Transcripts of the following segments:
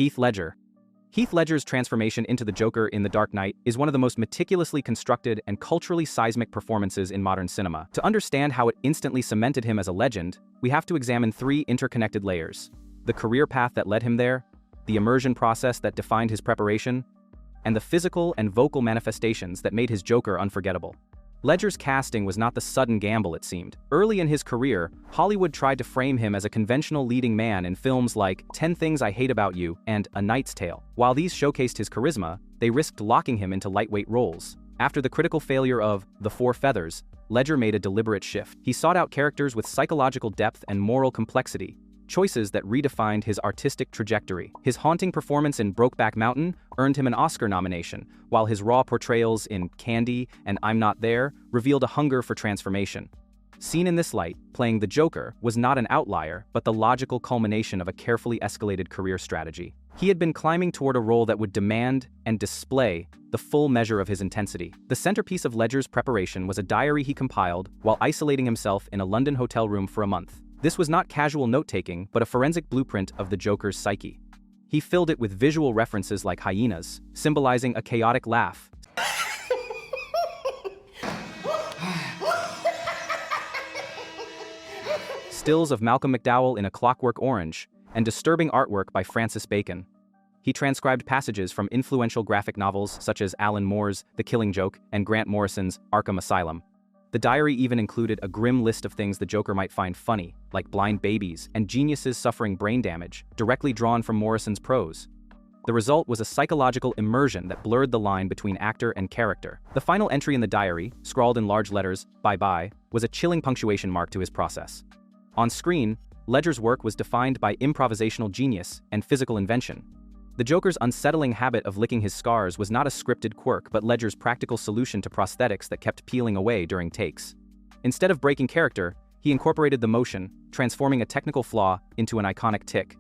Heath Ledger. Heath Ledger's transformation into the Joker in The Dark Knight is one of the most meticulously constructed and culturally seismic performances in modern cinema. To understand how it instantly cemented him as a legend, we have to examine three interconnected layers: the career path that led him there, the immersion process that defined his preparation, and the physical and vocal manifestations that made his Joker unforgettable. Ledger's casting was not the sudden gamble it seemed. Early in his career, Hollywood tried to frame him as a conventional leading man in films like 10 Things I Hate About You and A Knight's Tale. While these showcased his charisma, they risked locking him into lightweight roles. After the critical failure of The Four Feathers, Ledger made a deliberate shift. He sought out characters with psychological depth and moral complexity, choices that redefined his artistic trajectory. His haunting performance in Brokeback Mountain earned him an Oscar nomination, while his raw portrayals in Candy and I'm Not There revealed a hunger for transformation. Seen in this light, playing the Joker was not an outlier, but the logical culmination of a carefully escalated career strategy. He had been climbing toward a role that would demand and display the full measure of his intensity. The centerpiece of Ledger's preparation was a diary he compiled while isolating himself in a London hotel room for a month. This was not casual note-taking, but a forensic blueprint of the Joker's psyche. He filled it with visual references like hyenas, symbolizing a chaotic laugh, stills of Malcolm McDowell in A Clockwork Orange, and disturbing artwork by Francis Bacon. He transcribed passages from influential graphic novels such as Alan Moore's The Killing Joke and Grant Morrison's Arkham Asylum. The diary even included a grim list of things the Joker might find funny, like blind babies and geniuses suffering brain damage, directly drawn from Morrison's prose. The result was a psychological immersion that blurred the line between actor and character. The final entry in the diary, scrawled in large letters, "Bye-bye," was a chilling punctuation mark to his process. On screen, Ledger's work was defined by improvisational genius and physical invention. The Joker's unsettling habit of licking his scars was not a scripted quirk but Ledger's practical solution to prosthetics that kept peeling away during takes. Instead of breaking character, he incorporated the motion, transforming a technical flaw into an iconic tic.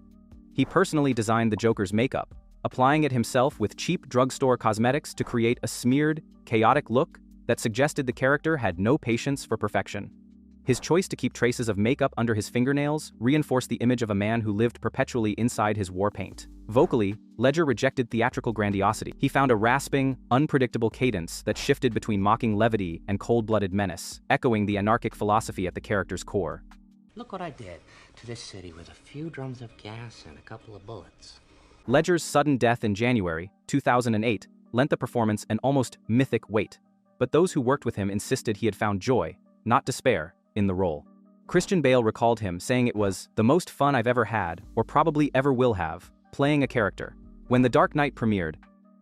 He personally designed the Joker's makeup, applying it himself with cheap drugstore cosmetics to create a smeared, chaotic look that suggested the character had no patience for perfection. His choice to keep traces of makeup under his fingernails reinforced the image of a man who lived perpetually inside his war paint. Vocally, Ledger rejected theatrical grandiosity. He found a rasping, unpredictable cadence that shifted between mocking levity and cold-blooded menace, echoing the anarchic philosophy at the character's core. Look what I did to this city with a few drums of gas and a couple of bullets. Ledger's sudden death in January 2008 lent the performance an almost mythic weight, but those who worked with him insisted he had found joy, not despair, in the role. Christian Bale recalled him, saying it was the most fun I've ever had, or probably ever will have, playing a character. When The Dark Knight premiered,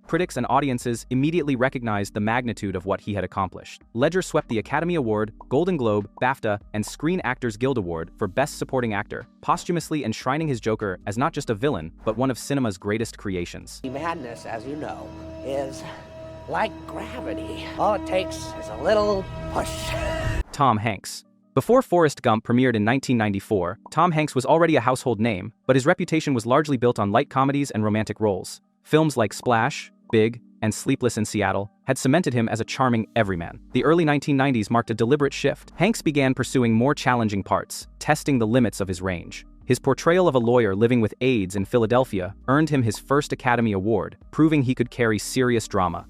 critics and audiences immediately recognized the magnitude of what he had accomplished. Ledger swept the Academy Award, Golden Globe, BAFTA, and Screen Actors Guild Award for Best Supporting Actor, posthumously enshrining his Joker as not just a villain, but one of cinema's greatest creations. Madness, as you know, is like gravity. All it takes is a little push. Tom Hanks. Before Forrest Gump premiered in 1994, Tom Hanks was already a household name, but his reputation was largely built on light comedies and romantic roles. Films like Splash, Big, and Sleepless in Seattle had cemented him as a charming everyman. The early 1990s marked a deliberate shift. Hanks began pursuing more challenging parts, testing the limits of his range. His portrayal of a lawyer living with AIDS in Philadelphia earned him his first Academy Award, proving he could carry serious drama.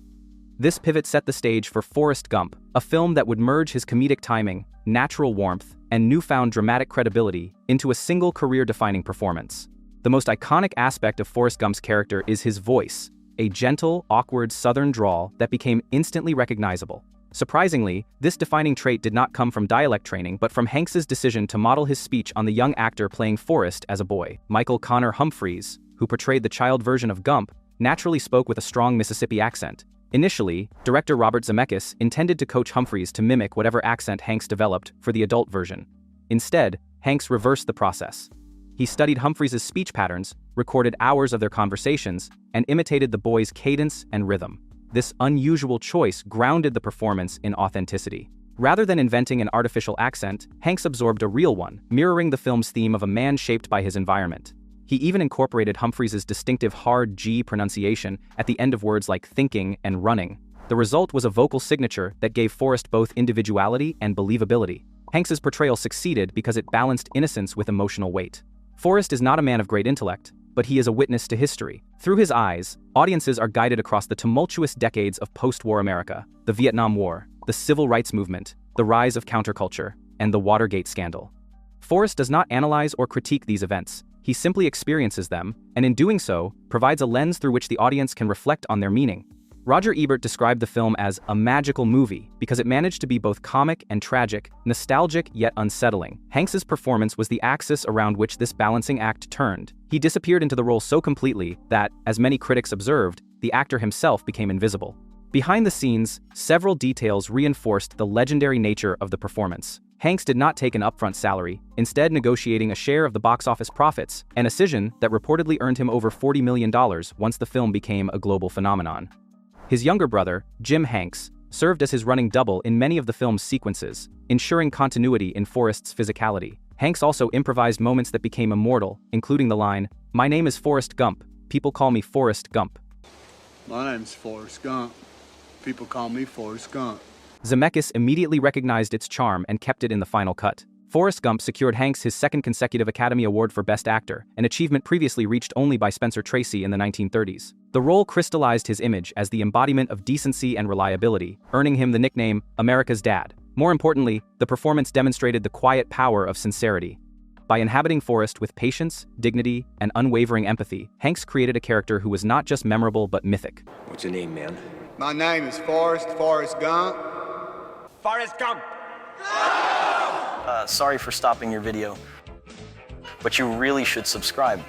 This pivot set the stage for Forrest Gump, a film that would merge his comedic timing, natural warmth, and newfound dramatic credibility into a single career-defining performance. The most iconic aspect of Forrest Gump's character is his voice, a gentle, awkward Southern drawl that became instantly recognizable. Surprisingly, this defining trait did not come from dialect training but from Hanks's decision to model his speech on the young actor playing Forrest as a boy. Michael Connor Humphreys, who portrayed the child version of Gump, naturally spoke with a strong Mississippi accent. Initially, director Robert Zemeckis intended to coach Humphreys to mimic whatever accent Hanks developed for the adult version. Instead, Hanks reversed the process. He studied Humphreys' speech patterns, recorded hours of their conversations, and imitated the boy's cadence and rhythm. This unusual choice grounded the performance in authenticity. Rather than inventing an artificial accent, Hanks absorbed a real one, mirroring the film's theme of a man shaped by his environment. He even incorporated Humphreys' distinctive hard G pronunciation at the end of words like thinking and running. The result was a vocal signature that gave Forrest both individuality and believability. Hanks's portrayal succeeded because it balanced innocence with emotional weight. Forrest is not a man of great intellect, but but he is a witness to history. Through his eyes, audiences are guided across the tumultuous decades of post-war America, the Vietnam War, the Civil Rights Movement, the rise of counterculture, and the Watergate scandal. Forrest does not analyze or critique these events. He simply experiences them, and in doing so, provides a lens through which the audience can reflect on their meaning. Roger Ebert described the film as a magical movie because it managed to be both comic and tragic, nostalgic yet unsettling. Hanks's performance was the axis around which this balancing act turned. He disappeared into the role so completely that, as many critics observed, the actor himself became invisible. Behind the scenes, several details reinforced the legendary nature of the performance. Hanks did not take an upfront salary, instead negotiating a share of the box office profits, an decision that reportedly earned him over $40 million once the film became a global phenomenon. His younger brother, Jim Hanks, served as his running double in many of the film's sequences, ensuring continuity in Forrest's physicality. Hanks also improvised moments that became immortal, including the line, "My name is Forrest Gump. People call me Forrest Gump." My name's Forrest Gump. People call me Forrest Gump. Zemeckis immediately recognized its charm and kept it in the final cut. Forrest Gump secured Hanks his second consecutive Academy Award for Best Actor, an achievement previously reached only by Spencer Tracy in the 1930s. The role crystallized his image as the embodiment of decency and reliability, earning him the nickname America's Dad. More importantly, the performance demonstrated the quiet power of sincerity. By inhabiting Forrest with patience, dignity, and unwavering empathy, Hanks created a character who was not just memorable but mythic. What's your name, man? My name is Forrest Gump. Forrest Gump! Sorry for stopping your video, but you really should subscribe.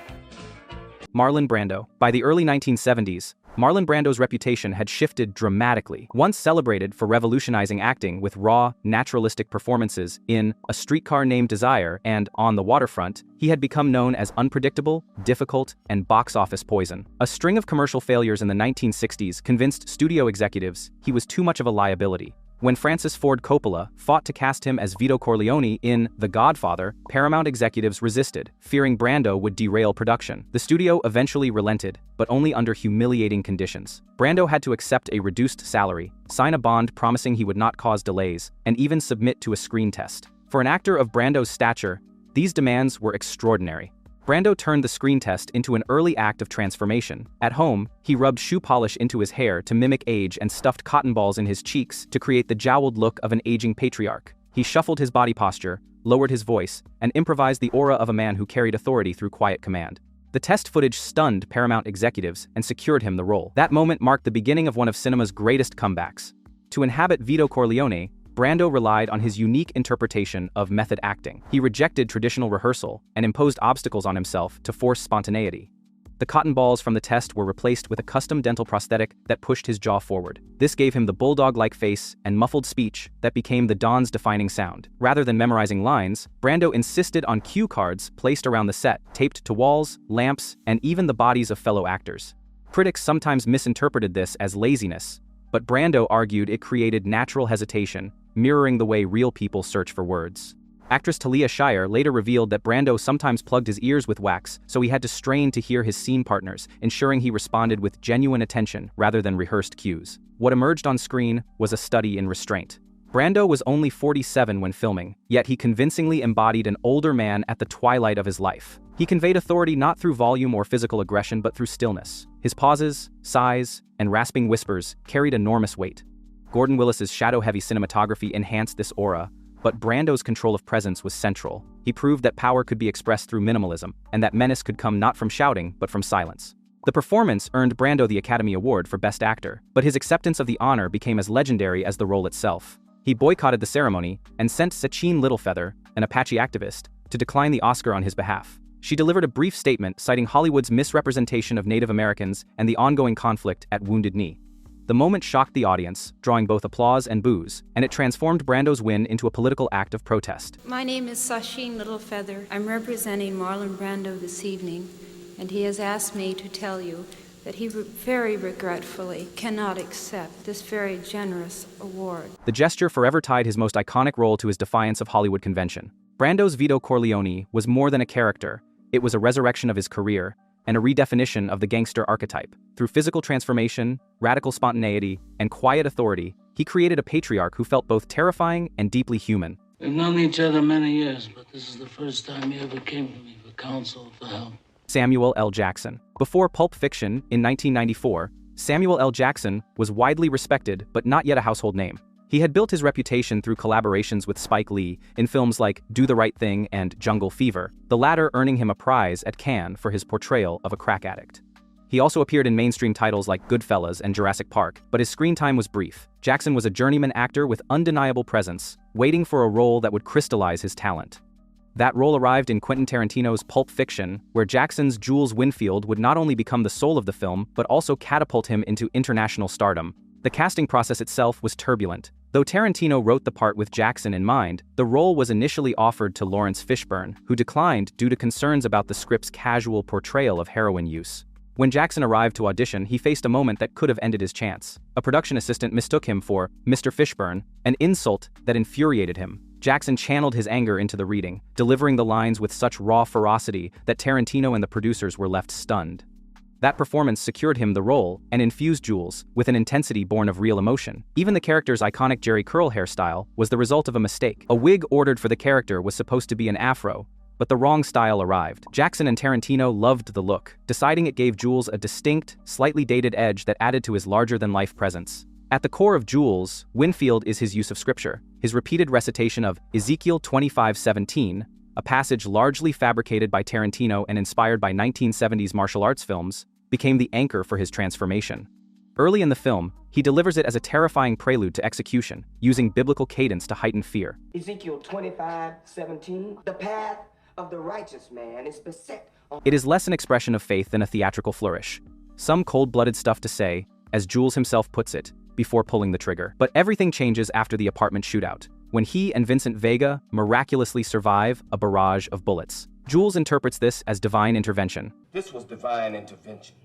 Marlon Brando. By the early 1970s, Marlon Brando's reputation had shifted dramatically. Once celebrated for revolutionizing acting with raw, naturalistic performances in A Streetcar Named Desire and On the Waterfront, he had become known as unpredictable, difficult, and box office poison. A string of commercial failures in the 1960s convinced studio executives he was too much of a liability. When Francis Ford Coppola fought to cast him as Vito Corleone in The Godfather, Paramount executives resisted, fearing Brando would derail production. The studio eventually relented, but only under humiliating conditions. Brando had to accept a reduced salary, sign a bond promising he would not cause delays, and even submit to a screen test. For an actor of Brando's stature, these demands were extraordinary. Brando turned the screen test into an early act of transformation. At home, he rubbed shoe polish into his hair to mimic age and stuffed cotton balls in his cheeks to create the jowled look of an aging patriarch. He shuffled his body posture, lowered his voice, and improvised the aura of a man who carried authority through quiet command. The test footage stunned Paramount executives and secured him the role. That moment marked the beginning of one of cinema's greatest comebacks. To inhabit Vito Corleone, Brando relied on his unique interpretation of method acting. He rejected traditional rehearsal and imposed obstacles on himself to force spontaneity. The cotton balls from the test were replaced with a custom dental prosthetic that pushed his jaw forward. This gave him the bulldog-like face and muffled speech that became the Don's defining sound. Rather than memorizing lines, Brando insisted on cue cards placed around the set, taped to walls, lamps, and even the bodies of fellow actors. Critics sometimes misinterpreted this as laziness, but Brando argued it created natural hesitation, mirroring the way real people search for words. Actress Talia Shire later revealed that Brando sometimes plugged his ears with wax, so he had to strain to hear his scene partners, ensuring he responded with genuine attention rather than rehearsed cues. What emerged on screen was a study in restraint. Brando was only 47 when filming, yet he convincingly embodied an older man at the twilight of his life. He conveyed authority not through volume or physical aggression but through stillness. His pauses, sighs, and rasping whispers carried enormous weight. Gordon Willis's shadow-heavy cinematography enhanced this aura, but Brando's control of presence was central. He proved that power could be expressed through minimalism, and that menace could come not from shouting, but from silence. The performance earned Brando the Academy Award for Best Actor, but his acceptance of the honor became as legendary as the role itself. He boycotted the ceremony and sent Sacheen Littlefeather, an Apache activist, to decline the Oscar on his behalf. She delivered a brief statement citing Hollywood's misrepresentation of Native Americans and the ongoing conflict at Wounded Knee. The moment shocked the audience, drawing both applause and boos, and it transformed Brando's win into a political act of protest. My name is Sacheen Littlefeather. I'm representing Marlon Brando this evening, and he has asked me to tell you that he very regretfully cannot accept this very generous award. The gesture forever tied his most iconic role to his defiance of Hollywood convention. Brando's Vito Corleone was more than a character. It was a resurrection of his career, and a redefinition of the gangster archetype. Through physical transformation, radical spontaneity, and quiet authority, he created a patriarch who felt both terrifying and deeply human. We've known each other many years, but this is the first time you ever came to me for counsel, for help. Samuel L. Jackson. Before Pulp Fiction, in 1994, Samuel L. Jackson was widely respected but not yet a household name. He had built his reputation through collaborations with Spike Lee in films like Do the Right Thing and Jungle Fever, the latter earning him a prize at Cannes for his portrayal of a crack addict. He also appeared in mainstream titles like Goodfellas and Jurassic Park, but his screen time was brief. Jackson was a journeyman actor with undeniable presence, waiting for a role that would crystallize his talent. That role arrived in Quentin Tarantino's Pulp Fiction, where Jackson's Jules Winnfield would not only become the soul of the film, but also catapult him into international stardom. The casting process itself was turbulent. Though Tarantino wrote the part with Jackson in mind, the role was initially offered to Lawrence Fishburne, who declined due to concerns about the script's casual portrayal of heroin use. When Jackson arrived to audition, he faced a moment that could have ended his chance. A production assistant mistook him for Mr. Fishburne, an insult that infuriated him. Jackson channeled his anger into the reading, delivering the lines with such raw ferocity that Tarantino and the producers were left stunned. That performance secured him the role and infused Jules with an intensity born of real emotion. Even the character's iconic Jerry curl hairstyle was the result of a mistake. A wig ordered for the character was supposed to be an afro, but the wrong style arrived. Jackson and Tarantino loved the look, deciding it gave Jules a distinct, slightly dated edge that added to his larger-than-life presence. At the core of Jules, Winnfield is his use of scripture. His repeated recitation of Ezekiel 25:17, a passage largely fabricated by Tarantino and inspired by 1970s martial arts films, became the anchor for his transformation. Early in the film, he delivers it as a terrifying prelude to execution, using biblical cadence to heighten fear. Ezekiel 25:17, the path of the righteous man is beset. It is less an expression of faith than a theatrical flourish. Some cold-blooded stuff to say, as Jules himself puts it, before pulling the trigger. But everything changes after the apartment shootout, when he and Vincent Vega miraculously survive a barrage of bullets. Jules interprets this as divine intervention. This was divine intervention.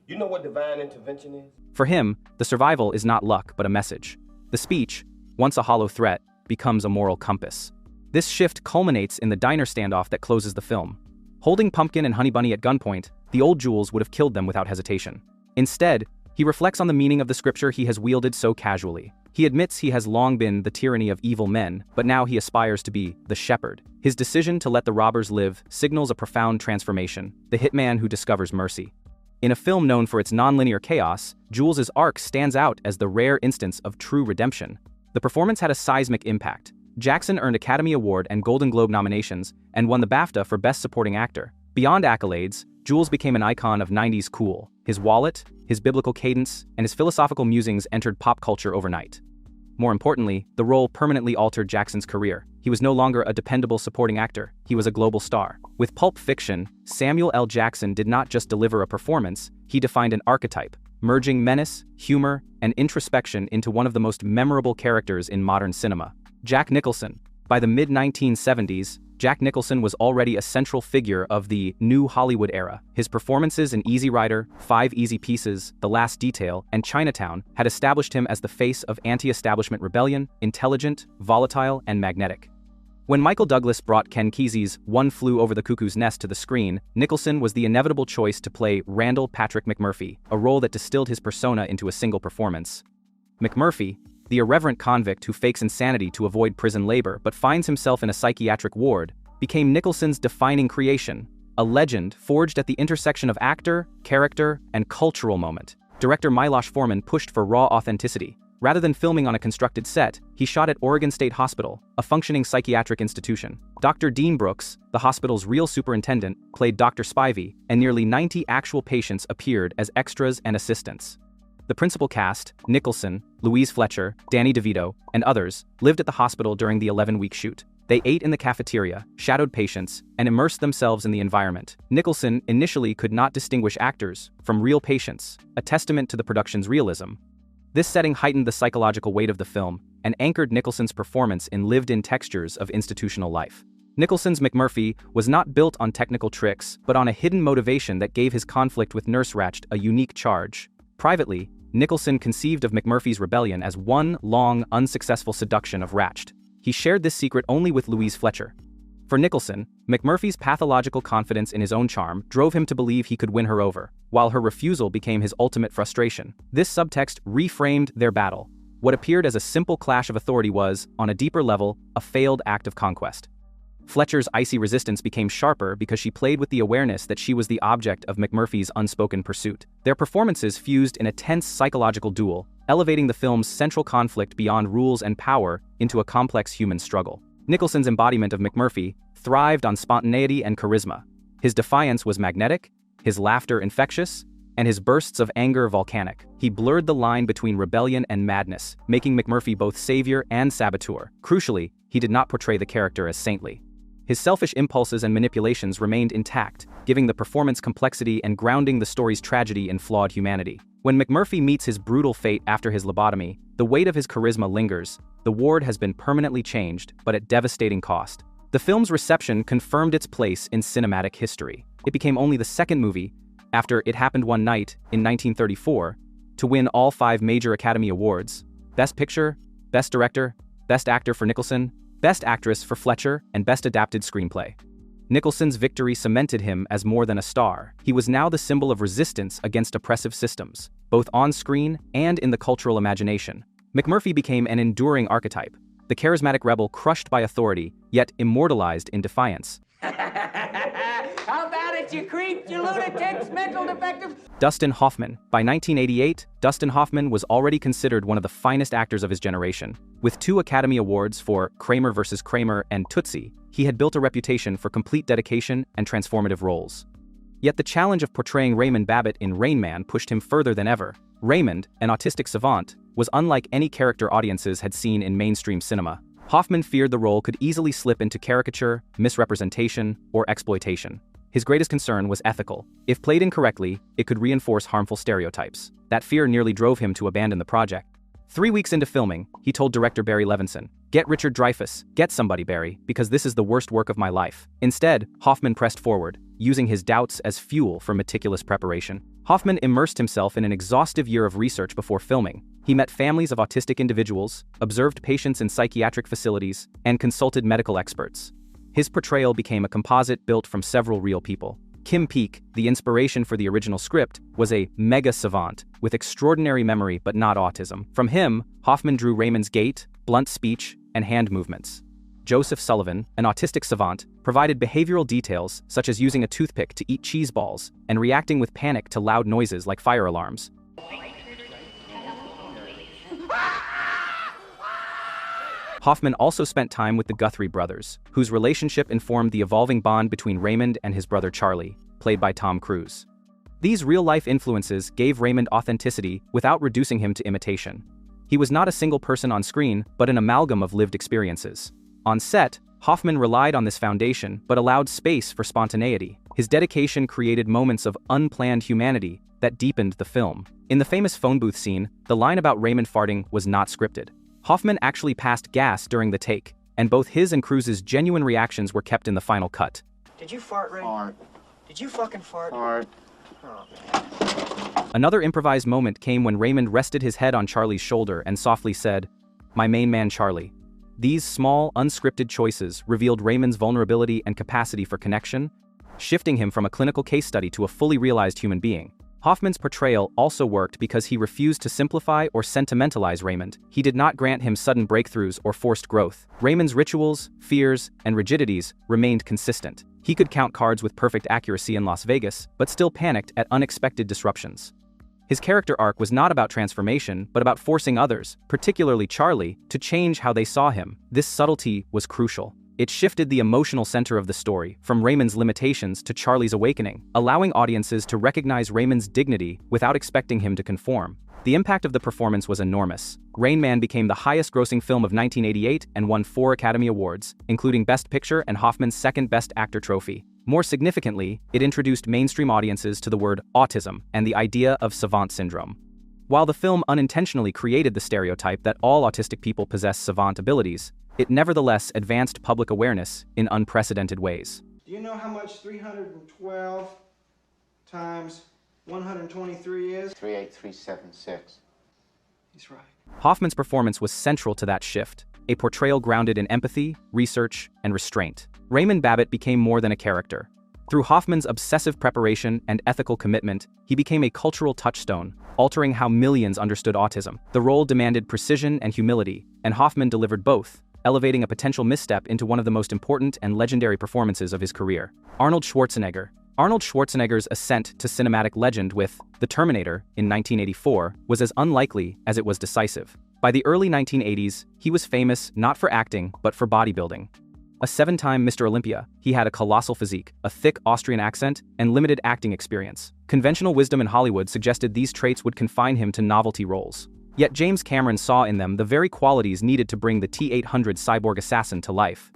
You know what divine intervention is? For him, the survival is not luck but a message. The speech, once a hollow threat, becomes a moral compass. This shift culminates in the diner standoff that closes the film. Holding Pumpkin and Honey Bunny at gunpoint, the old Jules would have killed them without hesitation. Instead, he reflects on the meaning of the scripture he has wielded so casually. He admits he has long been the tyranny of evil men, but now he aspires to be the shepherd. His decision to let the robbers live signals a profound transformation, the hitman who discovers mercy. In a film known for its nonlinear chaos, Jules' arc stands out as the rare instance of true redemption. The performance had a seismic impact. Jackson earned Academy Award and Golden Globe nominations and won the BAFTA for Best Supporting Actor. Beyond accolades, Jules became an icon of 90s cool. His wallet, his biblical cadence, and his philosophical musings entered pop culture overnight. More importantly, the role permanently altered Jackson's career. He was no longer a dependable supporting actor, he was a global star. With Pulp Fiction, Samuel L. Jackson did not just deliver a performance, he defined an archetype, merging menace, humor, and introspection into one of the most memorable characters in modern cinema. Jack Nicholson. By the mid-1970s, Jack Nicholson was already a central figure of the New Hollywood era. His performances in Easy Rider, 5 Easy Pieces, The Last Detail, and Chinatown had established him as the face of anti-establishment rebellion, intelligent, volatile, and magnetic. When Michael Douglas brought Ken Kesey's One Flew Over the Cuckoo's Nest to the screen, Nicholson was the inevitable choice to play Randle Patrick McMurphy, a role that distilled his persona into a single performance. McMurphy, the irreverent convict who fakes insanity to avoid prison labor but finds himself in a psychiatric ward, became Nicholson's defining creation, a legend forged at the intersection of actor, character, and cultural moment. Director Miloš Forman pushed for raw authenticity. Rather than filming on a constructed set, he shot at Oregon State Hospital, a functioning psychiatric institution. Dr. Dean Brooks, the hospital's real superintendent, played Dr. Spivey, and nearly 90 actual patients appeared as extras and assistants. The principal cast, Nicholson, Louise Fletcher, Danny DeVito, and others, lived at the hospital during the 11-week shoot. They ate in the cafeteria, shadowed patients, and immersed themselves in the environment. Nicholson initially could not distinguish actors from real patients, a testament to the production's realism. This setting heightened the psychological weight of the film and anchored Nicholson's performance in lived-in textures of institutional life. Nicholson's McMurphy was not built on technical tricks, but on a hidden motivation that gave his conflict with Nurse Ratched a unique charge. Privately, Nicholson conceived of McMurphy's rebellion as one long, unsuccessful seduction of Ratched. He shared this secret only with Louise Fletcher. For Nicholson, McMurphy's pathological confidence in his own charm drove him to believe he could win her over, while her refusal became his ultimate frustration. This subtext reframed their battle. What appeared as a simple clash of authority was, on a deeper level, a failed act of conquest. Fletcher's icy resistance became sharper because she played with the awareness that she was the object of McMurphy's unspoken pursuit. Their performances fused in a tense psychological duel, elevating the film's central conflict beyond rules and power into a complex human struggle. Nicholson's embodiment of McMurphy thrived on spontaneity and charisma. His defiance was magnetic, his laughter infectious, and his bursts of anger volcanic. He blurred the line between rebellion and madness, making McMurphy both savior and saboteur. Crucially, he did not portray the character as saintly. His selfish impulses and manipulations remained intact, giving the performance complexity and grounding the story's tragedy in flawed humanity. When McMurphy meets his brutal fate after his lobotomy, the weight of his charisma lingers. The ward has been permanently changed, but at devastating cost. The film's reception confirmed its place in cinematic history. It became only the second movie, after It Happened One Night in 1934, to win all 5 major Academy Awards: Best Picture, Best Director, Best Actor for Nicholson, Best Actress for Fletcher, and Best Adapted Screenplay. Nicholson's victory cemented him as more than a star. He was now the symbol of resistance against oppressive systems, both on screen and in the cultural imagination. McMurphy became an enduring archetype, the charismatic rebel crushed by authority, yet immortalized in defiance. How about it, you creeps, you lunatics, mental defectives? Dustin Hoffman. By 1988, Dustin Hoffman was already considered one of the finest actors of his generation. With 2 Academy Awards for Kramer vs. Kramer and Tootsie, he had built a reputation for complete dedication and transformative roles. Yet the challenge of portraying Raymond Babbitt in Rain Man pushed him further than ever. Raymond, an autistic savant, was unlike any character audiences had seen in mainstream cinema. Hoffman feared the role could easily slip into caricature, misrepresentation, or exploitation. His greatest concern was ethical. If played incorrectly, it could reinforce harmful stereotypes. That fear nearly drove him to abandon the project. 3 weeks into filming, he told director Barry Levinson, "Get Richard Dreyfuss, get somebody, Barry, because this is the worst work of my life." Instead, Hoffman pressed forward, using his doubts as fuel for meticulous preparation. Hoffman immersed himself in an exhaustive year of research before filming. He met families of autistic individuals, observed patients in psychiatric facilities, and consulted medical experts. His portrayal became a composite built from several real people. Kim Peek, the inspiration for the original script, was a mega savant with extraordinary memory but not autism. From him, Hoffman drew Raymond's gait, blunt speech, and hand movements. Joseph Sullivan, an autistic savant, provided behavioral details such as using a toothpick to eat cheese balls and reacting with panic to loud noises like fire alarms. Hoffman also spent time with the Guthrie brothers, whose relationship informed the evolving bond between Raymond and his brother Charlie, played by Tom Cruise. These real-life influences gave Raymond authenticity without reducing him to imitation. He was not a single person on screen, but an amalgam of lived experiences. On set, Hoffman relied on this foundation but allowed space for spontaneity. His dedication created moments of unplanned humanity that deepened the film. In the famous phone booth scene, the line about Raymond farting was not scripted. Hoffman actually passed gas during the take, and both his and Cruise's genuine reactions were kept in the final cut. Did you fart, Ray? Fart. Did you fucking fart? Fart. Oh, Another improvised moment came when Raymond rested his head on Charlie's shoulder and softly said, "My main man Charlie." These small, unscripted choices revealed Raymond's vulnerability and capacity for connection, shifting him from a clinical case study to a fully realized human being. Hoffman's portrayal also worked because he refused to simplify or sentimentalize Raymond. He did not grant him sudden breakthroughs or forced growth. Raymond's rituals, fears, and rigidities remained consistent. He could count cards with perfect accuracy in Las Vegas, but still panicked at unexpected disruptions. His character arc was not about transformation, but about forcing others, particularly Charlie, to change how they saw him. This subtlety was crucial. It shifted the emotional center of the story, from Raymond's limitations to Charlie's awakening, allowing audiences to recognize Raymond's dignity without expecting him to conform. The impact of the performance was enormous. Rain Man became the highest-grossing film of 1988 and won 4 Academy Awards, including Best Picture and Hoffman's second Best Actor trophy. More significantly, it introduced mainstream audiences to the word autism and the idea of savant syndrome. While the film unintentionally created the stereotype that all autistic people possess savant abilities, it nevertheless advanced public awareness in unprecedented ways. Do you know how much 312 times 123 is? 38376. He's right. Hoffman's performance was central to that shift, a portrayal grounded in empathy, research, and restraint. Raymond Babbitt became more than a character. Through Hoffman's obsessive preparation and ethical commitment, he became a cultural touchstone, altering how millions understood autism. The role demanded precision and humility, and Hoffman delivered both, elevating a potential misstep into one of the most important and legendary performances of his career. Arnold Schwarzenegger. Arnold Schwarzenegger's ascent to cinematic legend with The Terminator in 1984 was as unlikely as it was decisive. By the early 1980s, he was famous not for acting, but for bodybuilding. A 7-time Mr. Olympia, he had a colossal physique, a thick Austrian accent, and limited acting experience. Conventional wisdom in Hollywood suggested these traits would confine him to novelty roles. Yet James Cameron saw in them the very qualities needed to bring the T-800 cyborg assassin to life.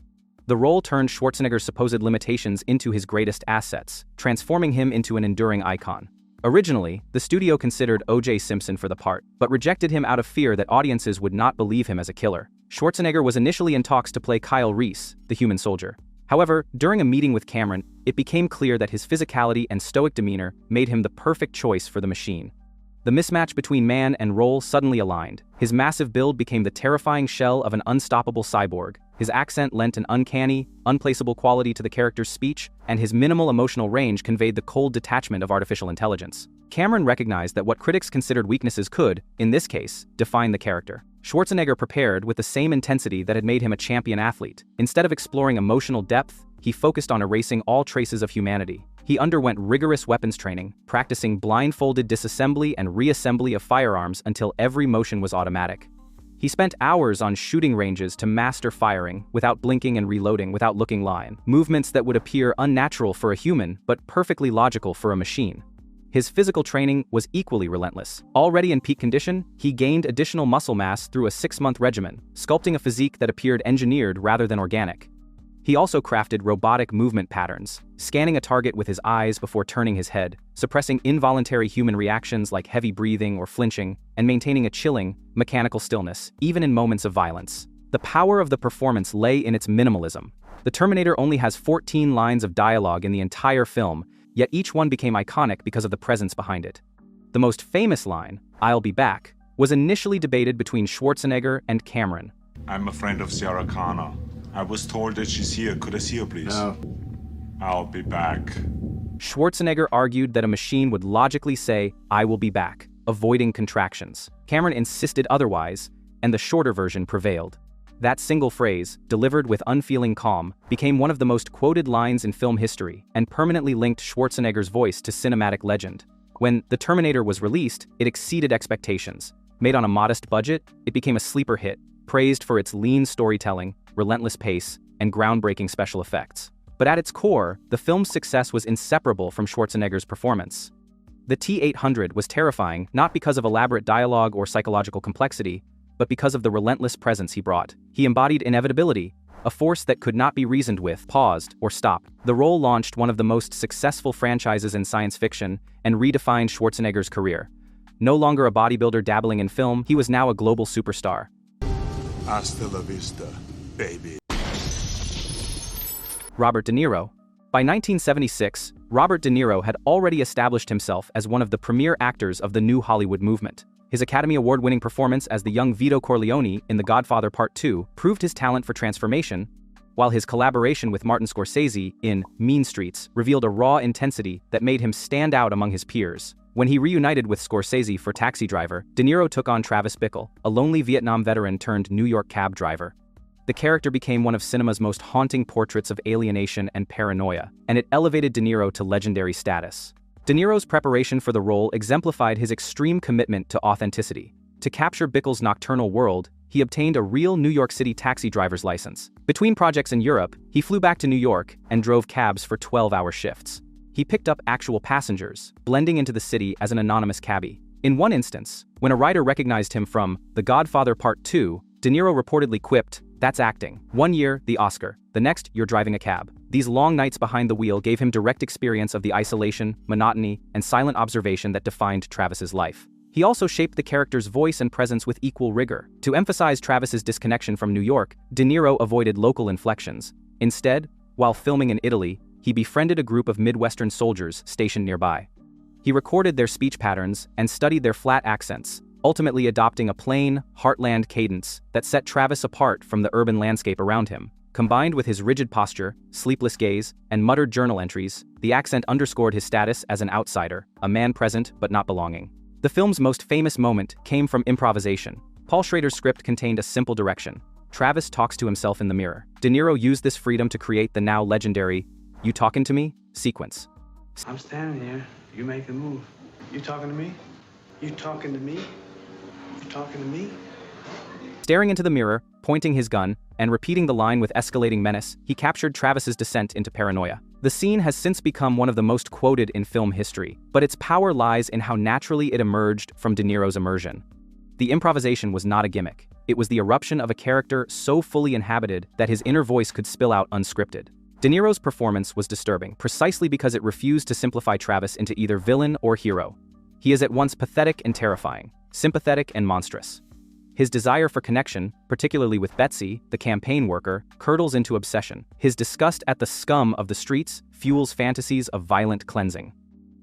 The role turned Schwarzenegger's supposed limitations into his greatest assets, transforming him into an enduring icon. Originally, the studio considered O.J. Simpson for the part, but rejected him out of fear that audiences would not believe him as a killer. Schwarzenegger was initially in talks to play Kyle Reese, the human soldier. However, during a meeting with Cameron, it became clear that his physicality and stoic demeanor made him the perfect choice for the machine. The mismatch between man and role suddenly aligned. His massive build became the terrifying shell of an unstoppable cyborg. His accent lent an uncanny, unplaceable quality to the character's speech, and his minimal emotional range conveyed the cold detachment of artificial intelligence. Cameron recognized that what critics considered weaknesses could, in this case, define the character. Schwarzenegger prepared with the same intensity that had made him a champion athlete. Instead of exploring emotional depth, he focused on erasing all traces of humanity. He underwent rigorous weapons training, practicing blindfolded disassembly and reassembly of firearms until every motion was automatic. He spent hours on shooting ranges to master firing, without blinking and reloading without looking lying, movements that would appear unnatural for a human but perfectly logical for a machine. His physical training was equally relentless. Already in peak condition, he gained additional muscle mass through a 6-month regimen, sculpting a physique that appeared engineered rather than organic. He also crafted robotic movement patterns, scanning a target with his eyes before turning his head, suppressing involuntary human reactions like heavy breathing or flinching, and maintaining a chilling, mechanical stillness, even in moments of violence. The power of the performance lay in its minimalism. The Terminator only has 14 lines of dialogue in the entire film, yet each one became iconic because of the presence behind it. The most famous line, "I'll be back," was initially debated between Schwarzenegger and Cameron. I'm a friend of Sarah Connor. I was told that she's here. Could I see her, please? No. I'll be back. Schwarzenegger argued that a machine would logically say, "I will be back," avoiding contractions. Cameron insisted otherwise, and the shorter version prevailed. That single phrase, delivered with unfeeling calm, became one of the most quoted lines in film history and permanently linked Schwarzenegger's voice to cinematic legend. When The Terminator was released, it exceeded expectations. Made on a modest budget, it became a sleeper hit, praised for its lean storytelling, relentless pace, and groundbreaking special effects. But at its core, the film's success was inseparable from Schwarzenegger's performance. The T-800 was terrifying not because of elaborate dialogue or psychological complexity, but because of the relentless presence he brought. He embodied inevitability, a force that could not be reasoned with, paused, or stopped. The role launched one of the most successful franchises in science fiction and redefined Schwarzenegger's career. No longer a bodybuilder dabbling in film, he was now a global superstar. Hasta la vista, baby. Robert De Niro. By 1976, Robert De Niro had already established himself as one of the premier actors of the new Hollywood movement. His Academy Award-winning performance as the young Vito Corleone in The Godfather Part 2 proved his talent for transformation, while his collaboration with Martin Scorsese in Mean Streets revealed a raw intensity that made him stand out among his peers. When he reunited with Scorsese for Taxi Driver, De Niro took on Travis Bickle, a lonely Vietnam veteran turned New York cab driver. The character became one of cinema's most haunting portraits of alienation and paranoia, and it elevated De Niro to legendary status. De Niro's preparation for the role exemplified his extreme commitment to authenticity. To capture Bickle's nocturnal world, he obtained a real New York City taxi driver's license. Between projects in Europe, he flew back to New York and drove cabs for 12-hour shifts. He picked up actual passengers, blending into the city as an anonymous cabbie. In one instance, when a writer recognized him from The Godfather Part 2, De Niro reportedly quipped, "That's acting. 1 year, the Oscar. The next, you're driving a cab." These long nights behind the wheel gave him direct experience of the isolation, monotony, and silent observation that defined Travis's life. He also shaped the character's voice and presence with equal rigor. To emphasize Travis's disconnection from New York, De Niro avoided local inflections. Instead, while filming in Italy, he befriended a group of Midwestern soldiers stationed nearby. He recorded their speech patterns and studied their flat accents, ultimately adopting a plain, heartland cadence that set Travis apart from the urban landscape around him. Combined with his rigid posture, sleepless gaze, and muttered journal entries, the accent underscored his status as an outsider, a man present but not belonging. The film's most famous moment came from improvisation. Paul Schrader's script contained a simple direction: Travis talks to himself in the mirror. De Niro used this freedom to create the now legendary "You talking to me?" sequence. I'm standing here. You make the move. You talking to me? You talking to me? You talking to me? Staring into the mirror, pointing his gun, and repeating the line with escalating menace, he captured Travis's descent into paranoia. The scene has since become one of the most quoted in film history, but its power lies in how naturally it emerged from De Niro's immersion. The improvisation was not a gimmick. It was the eruption of a character so fully inhabited that his inner voice could spill out unscripted. De Niro's performance was disturbing precisely because it refused to simplify Travis into either villain or hero. He is at once pathetic and terrifying, sympathetic and monstrous. His desire for connection, particularly with Betsy, the campaign worker, curdles into obsession. His disgust at the scum of the streets fuels fantasies of violent cleansing.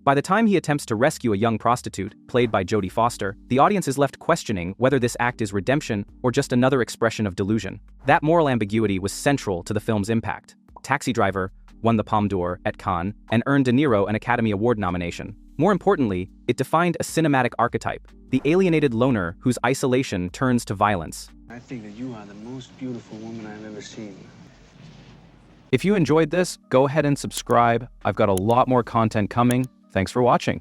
By the time he attempts to rescue a young prostitute, played by Jodie Foster, the audience is left questioning whether this act is redemption or just another expression of delusion. That moral ambiguity was central to the film's impact. Taxi Driver won the Palme d'Or at Cannes and earned De Niro an Academy Award nomination. More importantly, it defined a cinematic archetype, the alienated loner whose isolation turns to violence. I think that you are the most beautiful woman I've ever seen. If you enjoyed this, go ahead and subscribe. I've got a lot more content coming. Thanks for watching.